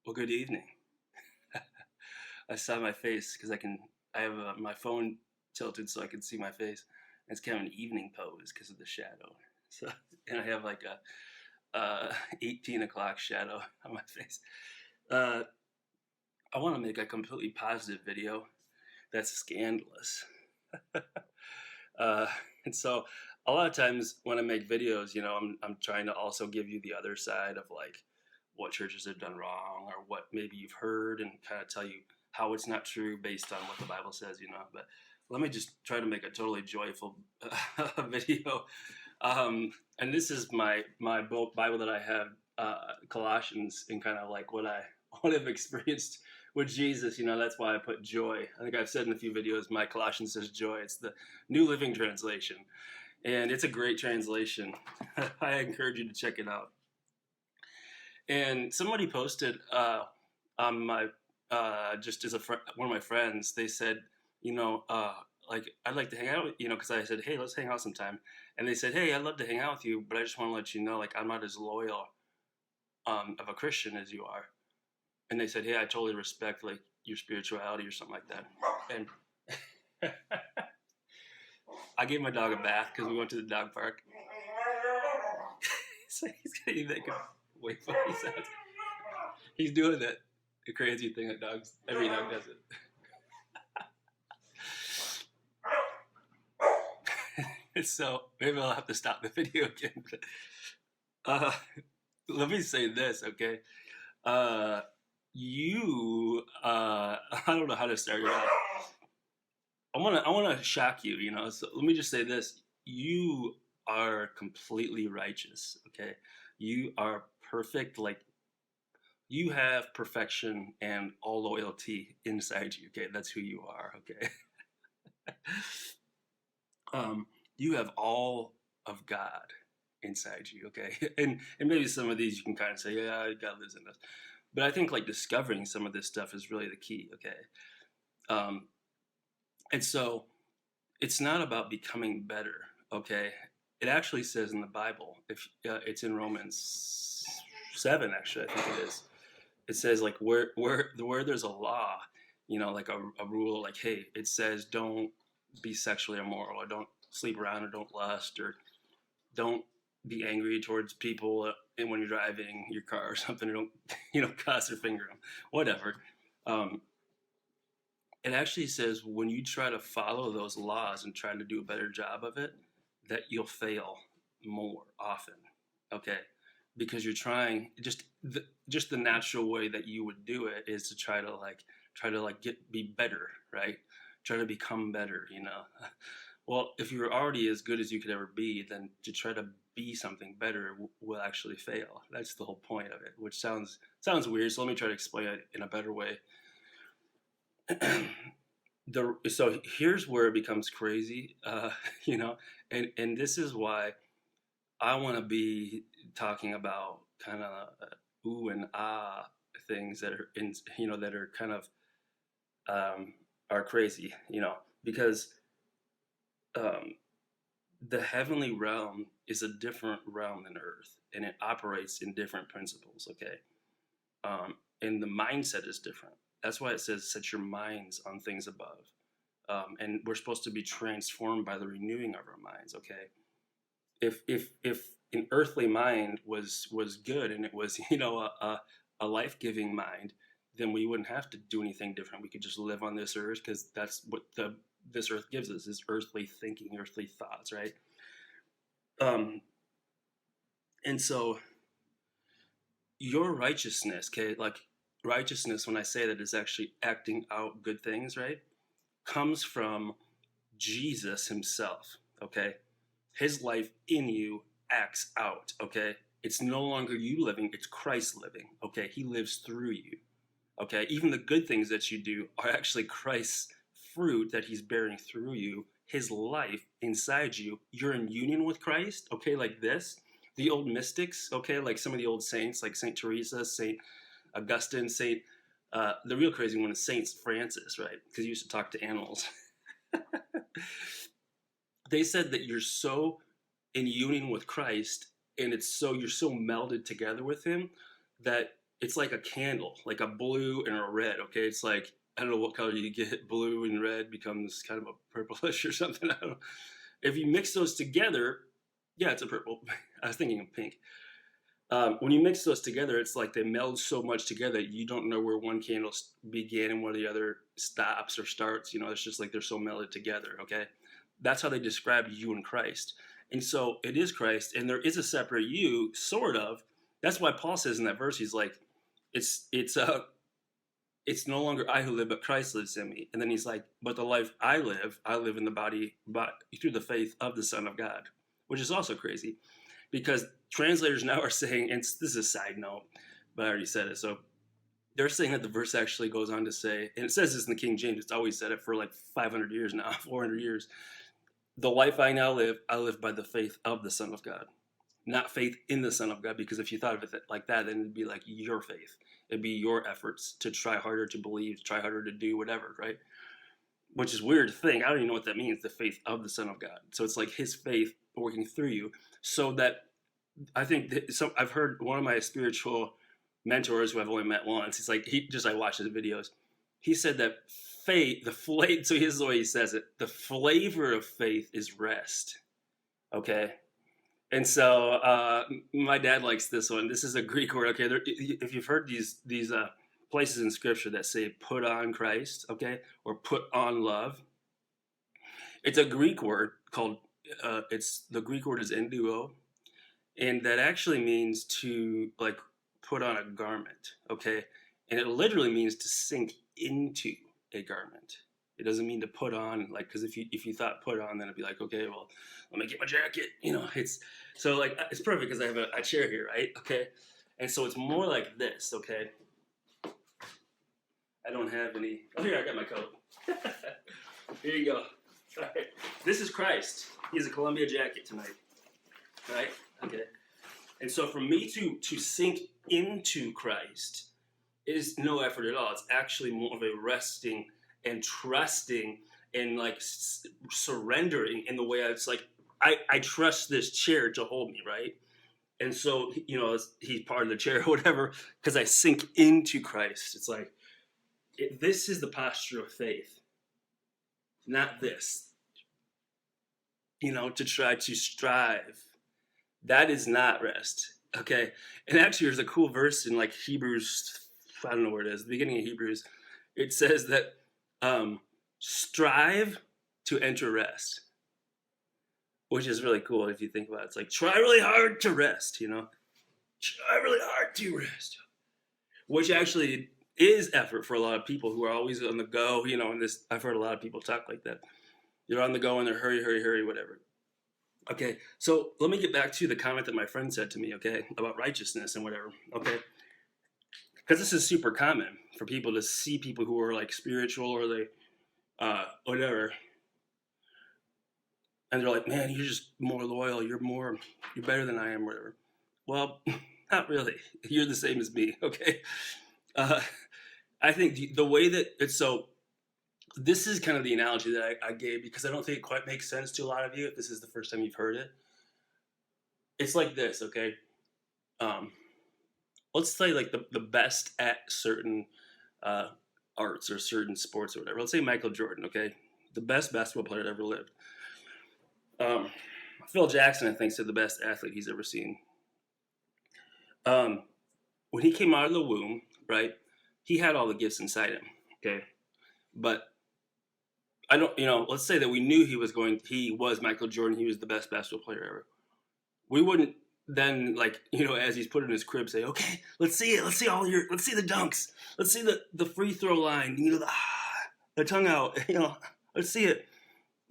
Well, good evening. I saw my face because I have my phone tilted so I can see my face. It's kind of an evening pose because of the shadow. So, and I have like a 18 o'clock shadow on my face. Uh, I want to make a completely positive video that's scandalous. Uh, and so a lot of times when I make videos, I'm trying to also give you the other side of like what churches have done wrong or what maybe you've heard and kind of tell you how it's not true based on what the Bible says. But let me just try to make a totally joyful video. And this is my Bible that I have, Colossians, and kind of like what I've experienced with Jesus. That's why I put joy. I think I've said in a few videos, my Colossians says joy. It's the New Living Translation, and it's a great translation. I encourage you to check it out. And somebody posted on my just as one of my friends, they said, like I'd like to hang out with because I said, hey, let's hang out sometime, and they said, hey, I'd love to hang out with you, but I just want to let you know, like I'm not as loyal of a Christian as you are. And they said, hey, I totally respect like your spirituality or something like that. And I gave my dog a bath because we went to the dog park. So he's getting that good wait for he says. He's doing that the crazy thing that every dog does it. So maybe I'll have to stop the video again. Uh, Let me say this, okay? I don't know how to start it off. I wanna shock you, So let me just say this: you are completely righteous, okay? You are perfect, like you have perfection and all loyalty inside you, okay? That's who you are, okay? You have all of God inside you, okay? And maybe some of these you can kind of say, yeah, God lives in us. But I think like discovering some of this stuff is really the key, okay? Um, and so it's not about becoming better, okay? It actually says in the Bible, if it's in Romans 7, actually, I think it is. It says like where there's a law, like a rule, like hey, it says don't be sexually immoral, or don't sleep around, or don't lust, or don't be angry towards people and when you're driving your car or something, or don't cross your finger, whatever. Um, it actually says when you try to follow those laws and try to do a better job of it, that you'll fail more often, okay? Because you're trying just the natural way that you would do it is to try to be better, right? Try to become better. Well, if you're already as good as you could ever be, then to try to be something better will actually fail. That's the whole point of it, which sounds weird. So let me try to explain it in a better way. So here's where it becomes crazy, and this is why I want to be talking about kind of ooh and ah things that are that are kind of are crazy, because um, the heavenly realm is a different realm than earth, and it operates in different principles, okay? And the mindset is different. That's why it says set your minds on things above. And we're supposed to be transformed by the renewing of our minds, okay? If an earthly mind was good and it was a life-giving mind, then we wouldn't have to do anything different. We could just live on this earth because that's what this earth gives us, is earthly thinking, earthly thoughts, right? And so your righteousness, okay, like righteousness, when I say that, is actually acting out good things, right? Comes from Jesus himself, okay? His life in you acts out, okay? It's no longer you living, it's Christ living, okay? He lives through you, okay? Even the good things that you do are actually Christ's fruit that he's bearing through you, his life inside you. You're in union with Christ, okay? Like this. The old mystics, okay? Like some of the old saints, like St. Teresa, St. Augustine, the real crazy one is St. Francis, right? Because he used to talk to animals. They said that you're so in union with Christ, and you're so melded together with him that it's like a candle, like a blue and a red. Okay, it's like I don't know what color you get. Blue and red becomes kind of a purplish or something. I don't know. If you mix those together, yeah, it's a purple. I was thinking of pink. When you mix those together, it's like they meld so much together you don't know where one candle began and where the other stops or starts. You know, it's just like they're so melded together. Okay, that's how they describe you in Christ. And so it is Christ, and there is a separate you, sort of. That's why Paul says in that verse, he's like, it's it's uh it's no longer I who live, but Christ lives in me. And then he's like, but the life I live in the body, but through the faith of the Son of God, which is also crazy, because translators now are saying, and this is a side note, but I already said it. So they're saying that the verse actually goes on to say, and it says this in the King James. It's always said it for like 500 years now, 400 years. The life I now live, I live by the faith of the Son of God, not faith in the Son of God. Because if you thought of it like that, then it'd be like your faith. It'd be your efforts to try harder to believe, to try harder to do whatever, right? Which is weird to think. I don't even know what that means, the faith of the Son of God. So it's like his faith working through you. So that I think that, so I've heard one of my spiritual mentors who I've only met once. He's like, I watched his videos. He said that faith, the flavor, so here's the way he says it: the flavor of faith is rest. Okay. And so my dad likes this one. This is a Greek word. Okay, if you've heard these places in Scripture that say "put on Christ," okay, or "put on love," it's a Greek word called. It's the Greek word is enduo, and that actually means to like put on a garment. Okay, and it literally means to sink into a garment. It doesn't mean to put on, like, because if you thought put on, then it'd be like, okay, well, let me get my jacket. You know, it's so like it's perfect because I have a chair here, right? Okay, and so it's more like this. Okay, I don't have any. Oh, here I got my coat. Here you go. All right. This is Christ. He has a Columbia jacket tonight, right? Okay, and so for me to sink into Christ is no effort at all. It's actually more of a resting and trusting and like surrendering in the way it's like I trust this chair to hold me, right? And so, you know, he's part of the chair or whatever, because I sink into Christ. It's like this is the posture of faith, not this, you know, to try to strive. That is not rest. Okay. And actually there's a cool verse in like Hebrews, I don't know where it is, the beginning of Hebrews. It says that strive to enter rest, which is really cool if you think about it. It's like try really hard to rest, you know, try really hard to rest, which actually is effort for a lot of people who are always on the go, you know. And this, I've heard a lot of people talk like that. They're on the go and they're hurry, whatever. Okay, so let me get back to the comment that my friend said to me, okay, about righteousness and whatever, okay? Because this is super common for people to see people who are like spiritual or they whatever, and they're like, man, you're just more loyal, you're better than I am, whatever. Well, not really. You're the same as me, okay? I think the way that it's so, this is kind of the analogy that I gave because I don't think it quite makes sense to a lot of you if this is the first time you've heard it. It's like this, okay? Let's say like the best at certain arts or certain sports or whatever. Let's say Michael Jordan, okay? The best basketball player that ever lived. Phil Jackson, I think, said the best athlete he's ever seen. When he came out of the womb, right, he had all the gifts inside him, okay? But I don't, you know, let's say that we knew he was Michael Jordan, he was the best basketball player ever. We wouldn't then, like, you know, as he's put in his crib, say, okay, let's see it, let's see the dunks, let's see the free throw line, you know, the tongue out, you know, let's see it.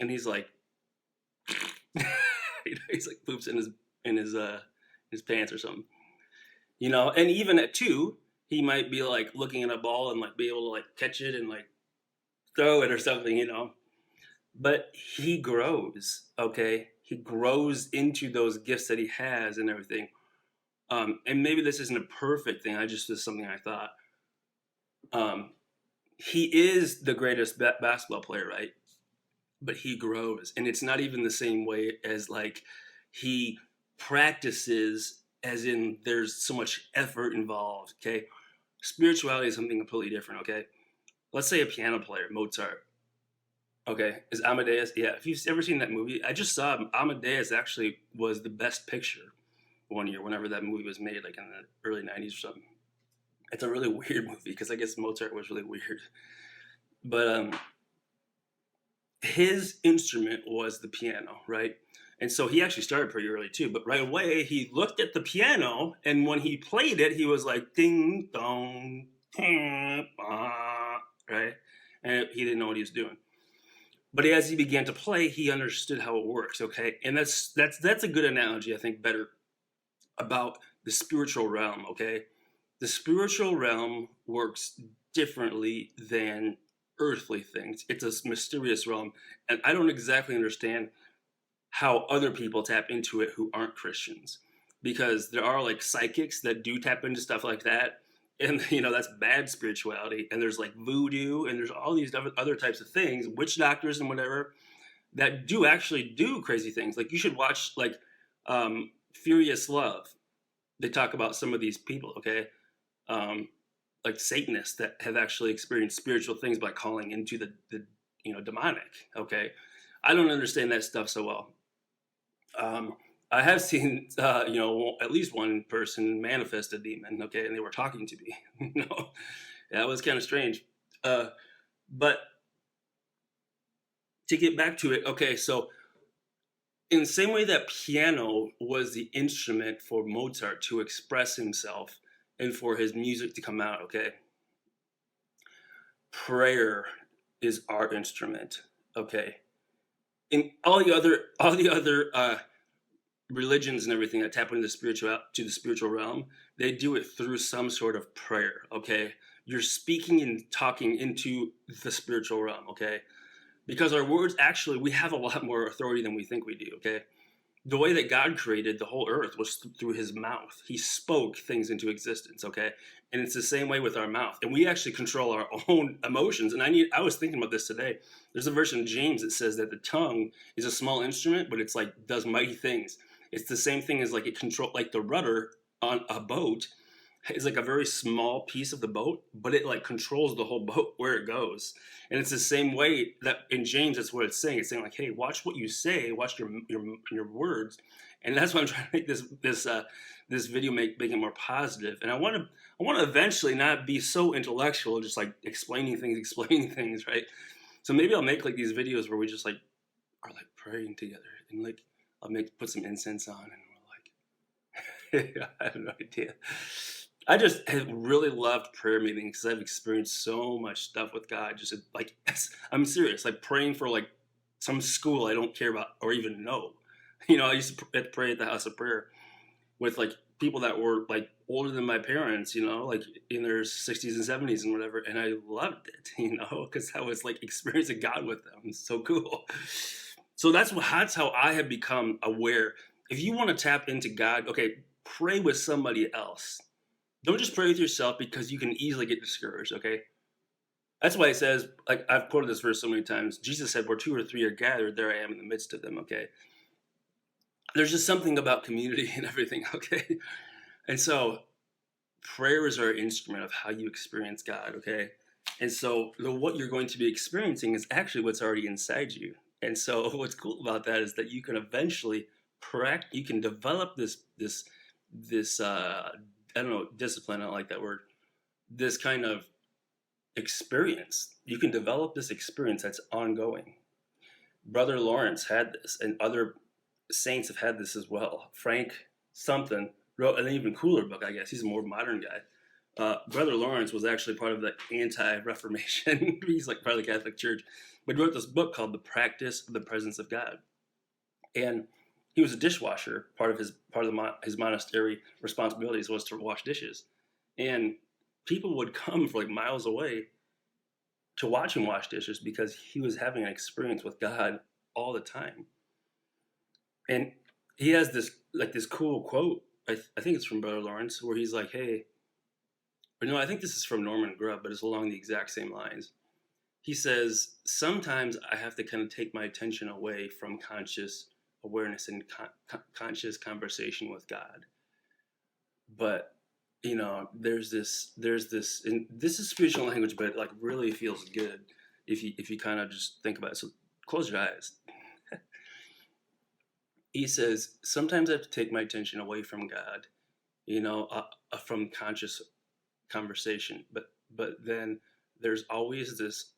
And he's like, you know, he's like poops in his pants or something, you know. And even at 2, he might be like looking at a ball and like be able to like catch it and like throw it or something, you know. But he grows, okay? He grows into those gifts that he has and everything. And maybe this isn't a perfect thing. This is something I thought. He is the greatest basketball player, right? But he grows. And it's not even the same way as like he practices, as in there's so much effort involved, okay? Spirituality is something completely different, okay? Let's say a piano player, Mozart. Okay, is Amadeus? Yeah, if you've ever seen that movie, I just saw Amadeus actually was the best picture one year, whenever that movie was made, like in the early '90s or something. It's a really weird movie because I guess Mozart was really weird, but his instrument was the piano, right? And so he actually started pretty early too. But right away, he looked at the piano, and when he played it, he was like ding dong, ding, bah, right? And he didn't know what he was doing. But as he began to play, he understood how it works. Okay, and that's a good analogy. I think better about the spiritual realm. Okay, the spiritual realm works differently than earthly things. It's a mysterious realm, and I don't exactly understand how other people tap into it who aren't Christians, because there are like psychics that do tap into stuff like that, and that's bad spirituality. And there's like voodoo, and there's all these other types of things, witch doctors and whatever, that do actually do crazy things. Like you should watch like Furious Love. They talk about some of these people, okay? Um, like Satanists that have actually experienced spiritual things by calling into the demonic. Okay, I don't understand that stuff so well. I have seen at least one person manifest a demon. Okay, and they were talking to me. That was kind of strange. But to get back to it, okay, so in the same way that piano was the instrument for Mozart to express himself and for his music to come out, okay, prayer is our instrument, okay. In all the other religions and everything that tap into the spiritual realm, they do it through some sort of prayer, okay. You're speaking and talking into the spiritual realm, okay, because our words, actually, we have a lot more authority than we think we do, okay. The way that God created the whole earth was through his mouth. He spoke things into existence, okay? And it's the same way with our mouth. And we actually control our own emotions. And I was thinking about this today. There's a verse in James that says that the tongue is a small instrument, but it's like does mighty things. It's the same thing as like it control like the rudder on a boat is like a very small piece of the boat, but it like controls the whole boat where it goes. And it's the same way that in James, that's what it's saying. It's saying like, hey, watch what you say, watch your words, and that's why I'm trying to make this video make it more positive. And I want to eventually not be so intellectual, just like explaining things, right? So maybe I'll make like these videos where we just like are like praying together, and like I'll put some incense on, and we're like, I have no idea. I just have really loved prayer meetings because I've experienced so much stuff with God. Just like I'm serious, like praying for like some school I don't care about or even know. I used to pray at the house of prayer with like people that were like older than my parents, like in their 60s and 70s and whatever, and I loved it, because I was like experiencing God with them. It's so cool. So that's how I have become aware. If you want to tap into God, okay, pray with somebody else. Don't just pray with yourself, because you can easily get discouraged, okay? That's why it says, like I've quoted this verse so many times, Jesus said, where two or three are gathered, there I am in the midst of them, okay? There's just something about community and everything, okay? And so prayer is our instrument of how you experience God, okay? And so what you're going to be experiencing is actually what's already inside you. And so what's cool about that is that you can eventually you can develop this I don't know, discipline, I don't like that word, this kind of experience. You can develop this experience that's ongoing. Brother Lawrence had this, and other saints have had this as well. Frank something wrote an even cooler book, I guess. He's a more modern guy. Brother Lawrence was actually part of the anti-Reformation. He's like part of the Catholic Church. But he wrote this book called The Practice of the Presence of God. And he was a dishwasher. Part of his monastery responsibilities was to wash dishes, and people would come for like miles away to watch him wash dishes because he was having an experience with God all the time. And he has this cool quote. I think it's from Brother Lawrence, where he's like, "Hey," or no, I think this is from Norman Grubb, but it's along the exact same lines. He says, "Sometimes I have to kind of take my attention away from conscious awareness and conscious conversation with God. But there's this, and this is spiritual language, but it like really feels good if you kind of just think about it. So close your eyes. He says, sometimes I have to take my attention away from God, from conscious conversation, but then there's always this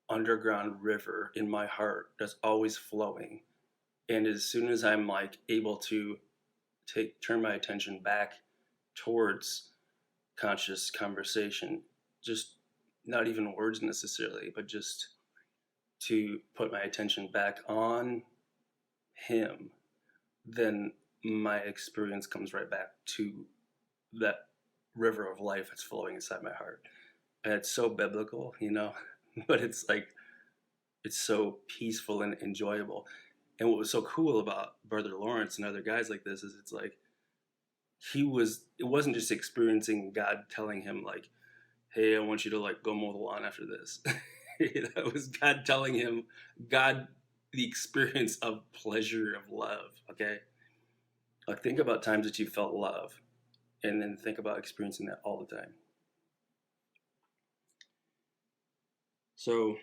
underground river in my heart that's always flowing. And as soon as I'm like able to turn my attention back towards conscious conversation, just not even words necessarily, but just to put my attention back on him, then my experience comes right back to that river of life that's flowing inside my heart. And it's so biblical, but it's like, it's so peaceful and enjoyable. And what was so cool about Brother Lawrence and other guys like this is it's like it wasn't just experiencing God telling him like, hey, I want you to like go mow the lawn after this. It was God telling him, the experience of pleasure of love. Okay, like think about times that you felt love, and then think about experiencing that all the time. So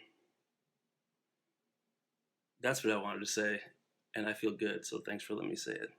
that's what I wanted to say, and I feel good. So thanks for letting me say it.